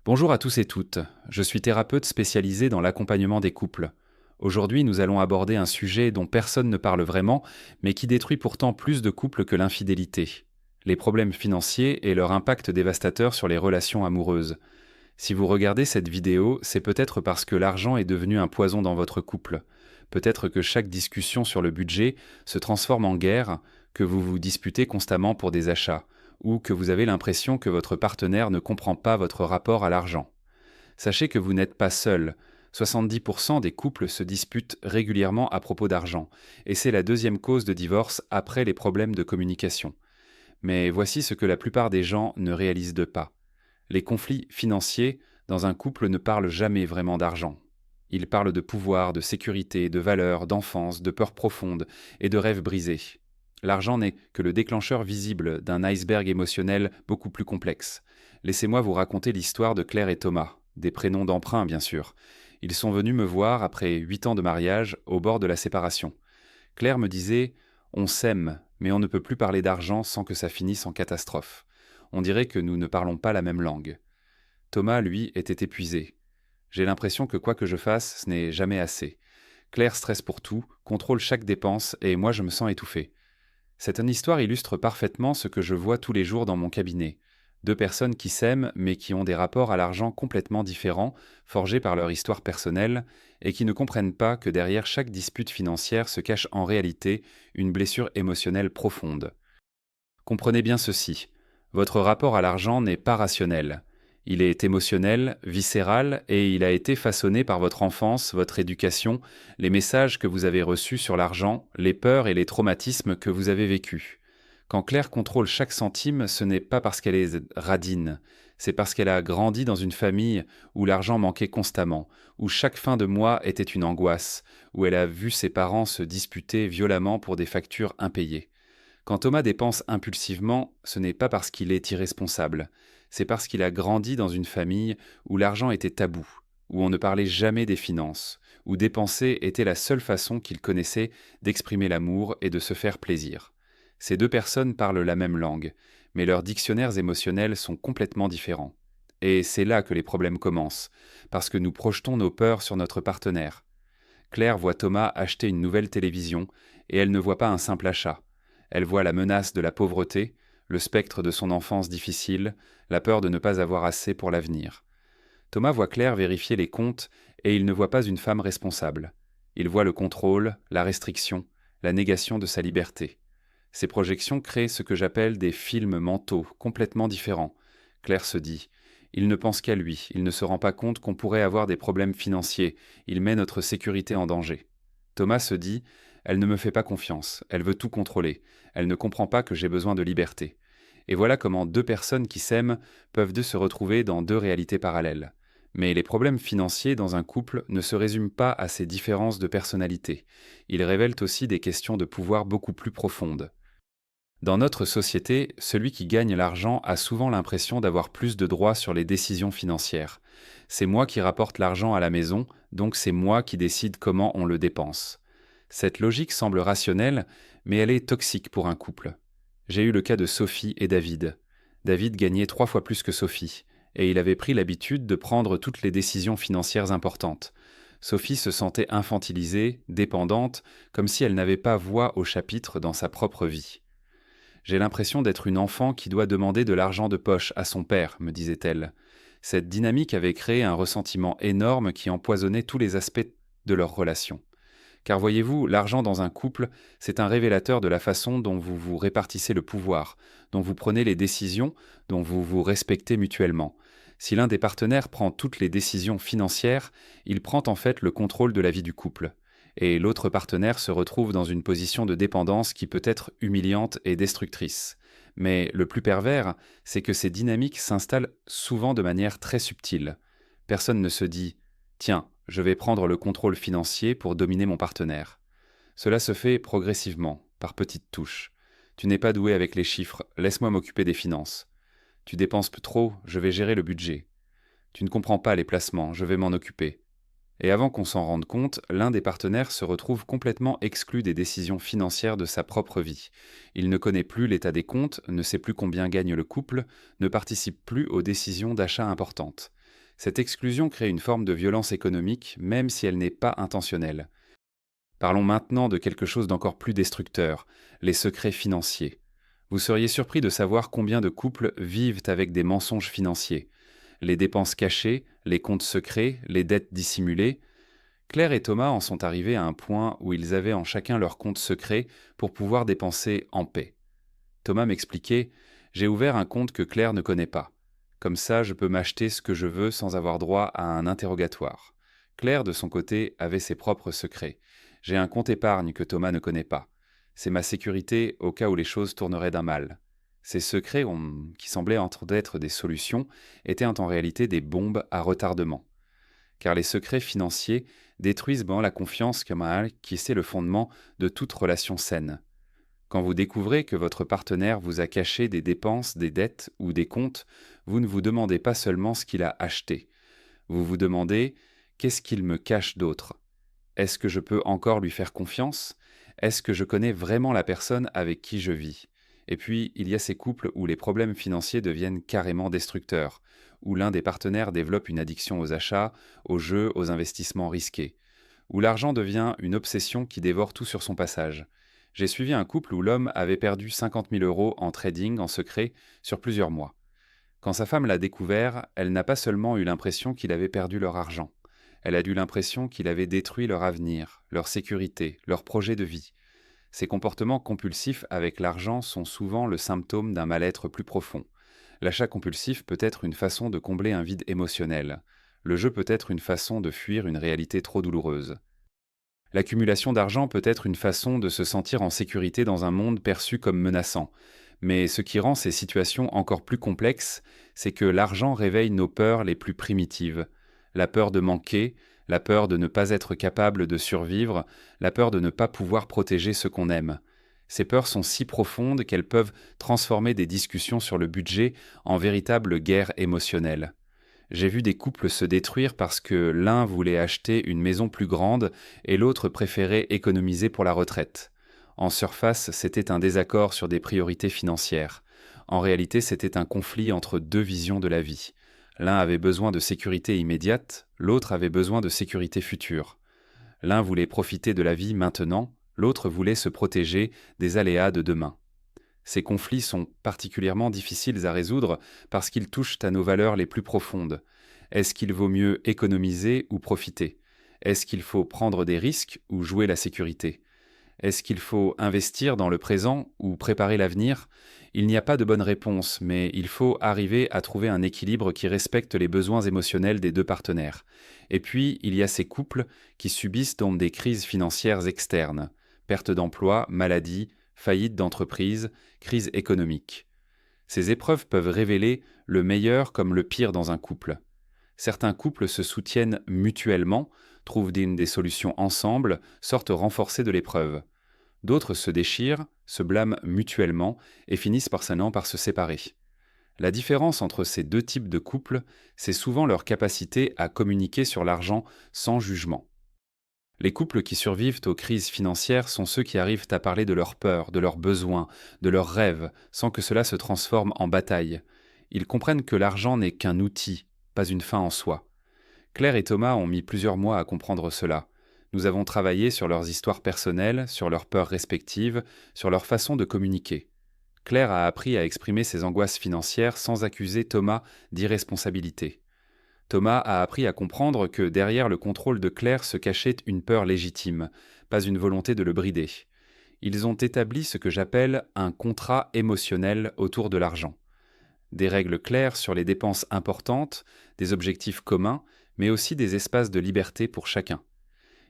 Bonjour à tous et toutes, je suis thérapeute spécialisé dans l'accompagnement des couples. Aujourd'hui, nous allons aborder un sujet dont personne ne parle vraiment, mais qui détruit pourtant plus de couples que l'infidélité. Les problèmes financiers et leur impact dévastateur sur les relations amoureuses. Si vous regardez cette vidéo, c'est peut-être parce que l'argent est devenu un poison dans votre couple. Peut-être que chaque discussion sur le budget se transforme en guerre, que vous vous disputez constamment pour des achats, ou que vous avez l'impression que votre partenaire ne comprend pas votre rapport à l'argent. Sachez que vous n'êtes pas seul. 70% des couples se disputent régulièrement à propos d'argent, et c'est la deuxième cause de divorce après les problèmes de communication. Mais voici ce que la plupart des gens ne réalisent pas. Les conflits financiers dans un couple ne parlent jamais vraiment d'argent. Ils parlent de pouvoir, de sécurité, de valeurs, d'enfance, de peurs profondes et de rêves brisés. L'argent n'est que le déclencheur visible d'un iceberg émotionnel beaucoup plus complexe. Laissez-moi vous raconter l'histoire de Claire et Thomas, des prénoms d'emprunt bien sûr. Ils sont venus me voir après 8 ans de mariage, au bord de la séparation. Claire me disait « On s'aime, mais on ne peut plus parler d'argent sans que ça finisse en catastrophe. On dirait que nous ne parlons pas la même langue. » Thomas, lui, était épuisé. J'ai l'impression que quoi que je fasse, ce n'est jamais assez. Claire stresse pour tout, contrôle chaque dépense, et moi je me sens étouffé. Cette histoire illustre parfaitement ce que je vois tous les jours dans mon cabinet. Deux personnes qui s'aiment, mais qui ont des rapports à l'argent complètement différents, forgés par leur histoire personnelle, et qui ne comprennent pas que derrière chaque dispute financière se cache en réalité une blessure émotionnelle profonde. Comprenez bien ceci, votre rapport à l'argent n'est pas rationnel. Il est émotionnel, viscéral, et il a été façonné par votre enfance, votre éducation, les messages que vous avez reçus sur l'argent, les peurs et les traumatismes que vous avez vécus. Quand Claire contrôle chaque centime, ce n'est pas parce qu'elle est radine, c'est parce qu'elle a grandi dans une famille où l'argent manquait constamment, où chaque fin de mois était une angoisse, où elle a vu ses parents se disputer violemment pour des factures impayées. Quand Thomas dépense impulsivement, ce n'est pas parce qu'il est irresponsable, c'est parce qu'il a grandi dans une famille où l'argent était tabou, où on ne parlait jamais des finances, où dépenser était la seule façon qu'il connaissait d'exprimer l'amour et de se faire plaisir. Ces deux personnes parlent la même langue, mais leurs dictionnaires émotionnels sont complètement différents. Et c'est là que les problèmes commencent, parce que nous projetons nos peurs sur notre partenaire. Claire voit Thomas acheter une nouvelle télévision, et elle ne voit pas un simple achat. Elle voit la menace de la pauvreté, le spectre de son enfance difficile, la peur de ne pas avoir assez pour l'avenir. Thomas voit Claire vérifier les comptes, et il ne voit pas une femme responsable. Il voit le contrôle, la restriction, la négation de sa liberté. Ces projections créent ce que j'appelle des films mentaux, complètement différents. Claire se dit « Il ne pense qu'à lui, il ne se rend pas compte qu'on pourrait avoir des problèmes financiers, il met notre sécurité en danger. » Thomas se dit « Elle ne me fait pas confiance, elle veut tout contrôler, elle ne comprend pas que j'ai besoin de liberté. » Et voilà comment deux personnes qui s'aiment peuvent se retrouver dans deux réalités parallèles. Mais les problèmes financiers dans un couple ne se résument pas à ces différences de personnalité. Ils révèlent aussi des questions de pouvoir beaucoup plus profondes. Dans notre société, celui qui gagne l'argent a souvent l'impression d'avoir plus de droits sur les décisions financières. C'est moi qui rapporte l'argent à la maison, donc c'est moi qui décide comment on le dépense. Cette logique semble rationnelle, mais elle est toxique pour un couple. J'ai eu le cas de Sophie et David. David gagnait 3 fois plus que Sophie, et il avait pris l'habitude de prendre toutes les décisions financières importantes. Sophie se sentait infantilisée, dépendante, comme si elle n'avait pas voix au chapitre dans sa propre vie. J'ai l'impression d'être une enfant qui doit demander de l'argent de poche à son père, me disait-elle. Cette dynamique avait créé un ressentiment énorme qui empoisonnait tous les aspects de leur relation. Car voyez-vous, l'argent dans un couple, c'est un révélateur de la façon dont vous vous répartissez le pouvoir, dont vous prenez les décisions, dont vous vous respectez mutuellement. Si l'un des partenaires prend toutes les décisions financières, il prend en fait le contrôle de la vie du couple. Et l'autre partenaire se retrouve dans une position de dépendance qui peut être humiliante et destructrice. Mais le plus pervers, c'est que ces dynamiques s'installent souvent de manière très subtile. Personne ne se dit « Tiens, je vais prendre le contrôle financier pour dominer mon partenaire ». Cela se fait progressivement, par petites touches. « Tu n'es pas doué avec les chiffres, laisse-moi m'occuper des finances. »« Tu dépenses trop, je vais gérer le budget. »« Tu ne comprends pas les placements, je vais m'en occuper. » Et avant qu'on s'en rende compte, l'un des partenaires se retrouve complètement exclu des décisions financières de sa propre vie. Il ne connaît plus l'état des comptes, ne sait plus combien gagne le couple, ne participe plus aux décisions d'achat importantes. Cette exclusion crée une forme de violence économique, même si elle n'est pas intentionnelle. Parlons maintenant de quelque chose d'encore plus destructeur, les secrets financiers. Vous seriez surpris de savoir combien de couples vivent avec des mensonges financiers. Les dépenses cachées, les comptes secrets, les dettes dissimulées. Claire et Thomas en sont arrivés à un point où ils avaient en chacun leur compte secret pour pouvoir dépenser en paix. Thomas m'expliquait: J'ai ouvert un compte que Claire ne connaît pas. Comme ça, je peux m'acheter ce que je veux sans avoir droit à un interrogatoire. Claire, de son côté, avait ses propres secrets. J'ai un compte épargne que Thomas ne connaît pas. C'est ma sécurité au cas où les choses tourneraient d'un mal. Ces secrets, qui semblaient être des solutions, étaient en réalité des bombes à retardement. Car les secrets financiers détruisent la confiance qui c'est le fondement de toute relation saine. Quand vous découvrez que votre partenaire vous a caché des dépenses, des dettes ou des comptes, vous ne vous demandez pas seulement ce qu'il a acheté. Vous vous demandez: qu'est-ce qu'il me cache d'autre? Est-ce que je peux encore lui faire confiance? Est-ce que je connais vraiment la personne avec qui je vis? Et puis, il y a ces couples où les problèmes financiers deviennent carrément destructeurs, où l'un des partenaires développe une addiction aux achats, aux jeux, aux investissements risqués, où l'argent devient une obsession qui dévore tout sur son passage. J'ai suivi un couple où l'homme avait perdu 50 000 euros en trading en secret sur plusieurs mois. Quand sa femme l'a découvert, elle n'a pas seulement eu l'impression qu'il avait perdu leur argent, elle a eu l'impression qu'il avait détruit leur avenir, leur sécurité, leur projet de vie. Ces comportements compulsifs avec l'argent sont souvent le symptôme d'un mal-être plus profond. L'achat compulsif peut être une façon de combler un vide émotionnel. Le jeu peut être une façon de fuir une réalité trop douloureuse. L'accumulation d'argent peut être une façon de se sentir en sécurité dans un monde perçu comme menaçant. Mais ce qui rend ces situations encore plus complexes, c'est que l'argent réveille nos peurs les plus primitives. La peur de manquer, la peur de ne pas être capable de survivre, la peur de ne pas pouvoir protéger ce qu'on aime. Ces peurs sont si profondes qu'elles peuvent transformer des discussions sur le budget en véritable guerre émotionnelle. J'ai vu des couples se détruire parce que l'un voulait acheter une maison plus grande et l'autre préférait économiser pour la retraite. En surface, c'était un désaccord sur des priorités financières. En réalité, c'était un conflit entre deux visions de la vie. L'un avait besoin de sécurité immédiate, l'autre avait besoin de sécurité future. L'un voulait profiter de la vie maintenant, l'autre voulait se protéger des aléas de demain. Ces conflits sont particulièrement difficiles à résoudre parce qu'ils touchent à nos valeurs les plus profondes. Est-ce qu'il vaut mieux économiser ou profiter? Est-ce qu'il faut prendre des risques ou jouer la sécurité? Est-ce qu'il faut investir dans le présent ou préparer l'avenir? Il n'y a pas de bonne réponse, mais il faut arriver à trouver un équilibre qui respecte les besoins émotionnels des deux partenaires. Et puis, il y a ces couples qui subissent donc des crises financières externes, perte d'emploi, maladie, faillite d'entreprise, crise économique. Ces épreuves peuvent révéler le meilleur comme le pire dans un couple. Certains couples se soutiennent mutuellement, trouvent des solutions ensemble, sortent renforcés de l'épreuve. D'autres se déchirent, se blâment mutuellement et finissent par se séparer. La différence entre ces deux types de couples, c'est souvent leur capacité à communiquer sur l'argent sans jugement. Les couples qui survivent aux crises financières sont ceux qui arrivent à parler de leurs peurs, de leurs besoins, de leurs rêves, sans que cela se transforme en bataille. Ils comprennent que l'argent n'est qu'un outil, pas une fin en soi. Claire et Thomas ont mis plusieurs mois à comprendre cela. Nous avons travaillé sur leurs histoires personnelles, sur leurs peurs respectives, sur leur façon de communiquer. Claire a appris à exprimer ses angoisses financières sans accuser Thomas d'irresponsabilité. Thomas a appris à comprendre que derrière le contrôle de Claire se cachait une peur légitime, pas une volonté de le brider. Ils ont établi ce que j'appelle un contrat émotionnel autour de l'argent. Des règles claires sur les dépenses importantes, des objectifs communs, mais aussi des espaces de liberté pour chacun.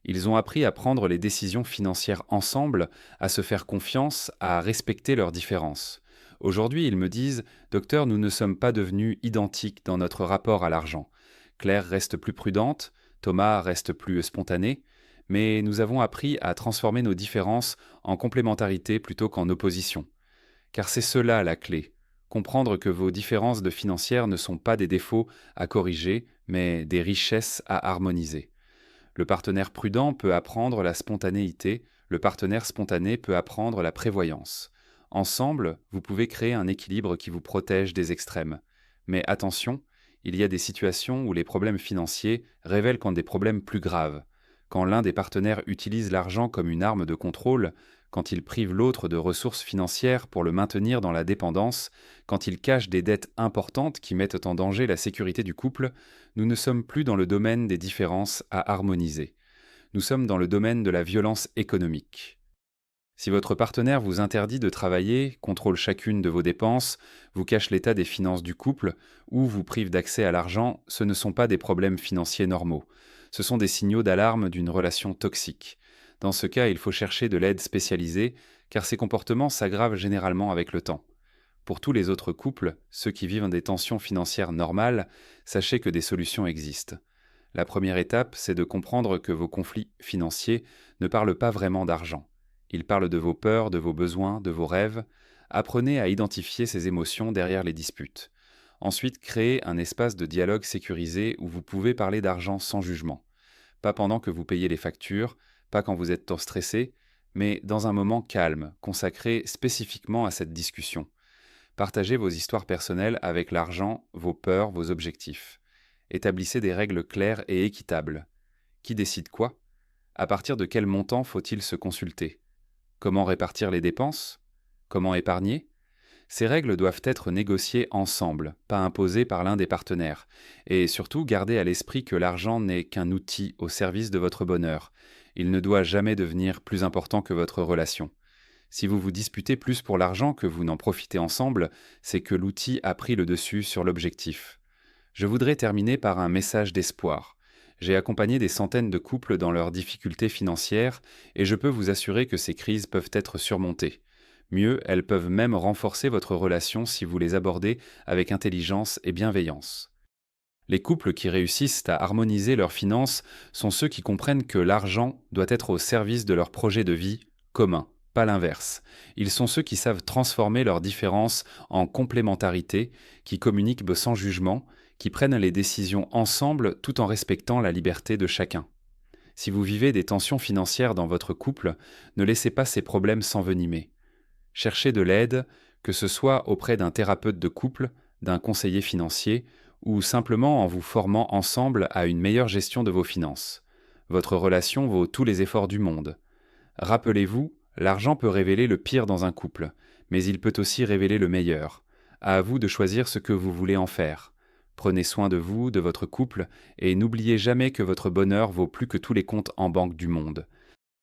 Ils ont appris à prendre les décisions financières ensemble, à se faire confiance, à respecter leurs différences. Aujourd'hui, ils me disent: Docteur, nous ne sommes pas devenus identiques dans notre rapport à l'argent. Claire reste plus prudente, Thomas reste plus spontané, mais nous avons appris à transformer nos différences en complémentarité plutôt qu'en opposition. Car c'est cela la clé. Comprendre que vos différences de financières ne sont pas des défauts à corriger, mais des richesses à harmoniser. Le partenaire prudent peut apprendre la spontanéité, le partenaire spontané peut apprendre la prévoyance. Ensemble, vous pouvez créer un équilibre qui vous protège des extrêmes. Mais attention, Il y a des situations où les problèmes financiers révèlent quand des problèmes plus graves, quand l'un des partenaires utilise l'argent comme une arme de contrôle, quand il prive l'autre de ressources financières pour le maintenir dans la dépendance, quand il cache des dettes importantes qui mettent en danger la sécurité du couple. Nous ne sommes plus dans le domaine des différences à harmoniser. Nous sommes dans le domaine de la violence économique. Si votre partenaire vous interdit de travailler, contrôle chacune de vos dépenses, vous cache l'état des finances du couple ou vous prive d'accès à l'argent, ce ne sont pas des problèmes financiers normaux. Ce sont des signaux d'alarme d'une relation toxique. Dans ce cas, il faut chercher de l'aide spécialisée, car ces comportements s'aggravent généralement avec le temps. Pour tous les autres couples, ceux qui vivent des tensions financières normales, sachez que des solutions existent. La première étape, c'est de comprendre que vos conflits financiers ne parlent pas vraiment d'argent. Ils parlent de vos peurs, de vos besoins, de vos rêves. Apprenez à identifier ces émotions derrière les disputes. Ensuite, créez un espace de dialogue sécurisé où vous pouvez parler d'argent sans jugement. Pas pendant que vous payez les factures, pas quand vous êtes trop stressé, mais dans un moment calme, consacré spécifiquement à cette discussion. Partagez vos histoires personnelles avec l'argent, vos peurs, vos objectifs. Établissez des règles claires et équitables. Qui décide quoi? À partir de quel montant faut-il se consulter? Comment répartir les dépenses? Comment épargner? Ces règles doivent être négociées ensemble, pas imposées par l'un des partenaires. Et surtout, gardez à l'esprit que l'argent n'est qu'un outil au service de votre bonheur. Il ne doit jamais devenir plus important que votre relation. Si vous vous disputez plus pour l'argent que vous n'en profitez ensemble, c'est que l'outil a pris le dessus sur l'objectif. Je voudrais terminer par un message d'espoir. J'ai accompagné des centaines de couples dans leurs difficultés financières et je peux vous assurer que ces crises peuvent être surmontées. Mieux, elles peuvent même renforcer votre relation si vous les abordez avec intelligence et bienveillance. Les couples qui réussissent à harmoniser leurs finances sont ceux qui comprennent que l'argent doit être au service de leur projet de vie commun, pas l'inverse. Ils sont ceux qui savent transformer leurs différences en complémentarité, qui communiquent sans jugement, qui prennent les décisions ensemble tout en respectant la liberté de chacun. Si vous vivez des tensions financières dans votre couple, ne laissez pas ces problèmes s'envenimer. Cherchez de l'aide, que ce soit auprès d'un thérapeute de couple, d'un conseiller financier, ou simplement en vous formant ensemble à une meilleure gestion de vos finances. Votre relation vaut tous les efforts du monde. Rappelez-vous, l'argent peut révéler le pire dans un couple, mais il peut aussi révéler le meilleur. À vous de choisir ce que vous voulez en faire. Prenez soin de vous, de votre couple, et n'oubliez jamais que votre bonheur vaut plus que tous les comptes en banque du monde.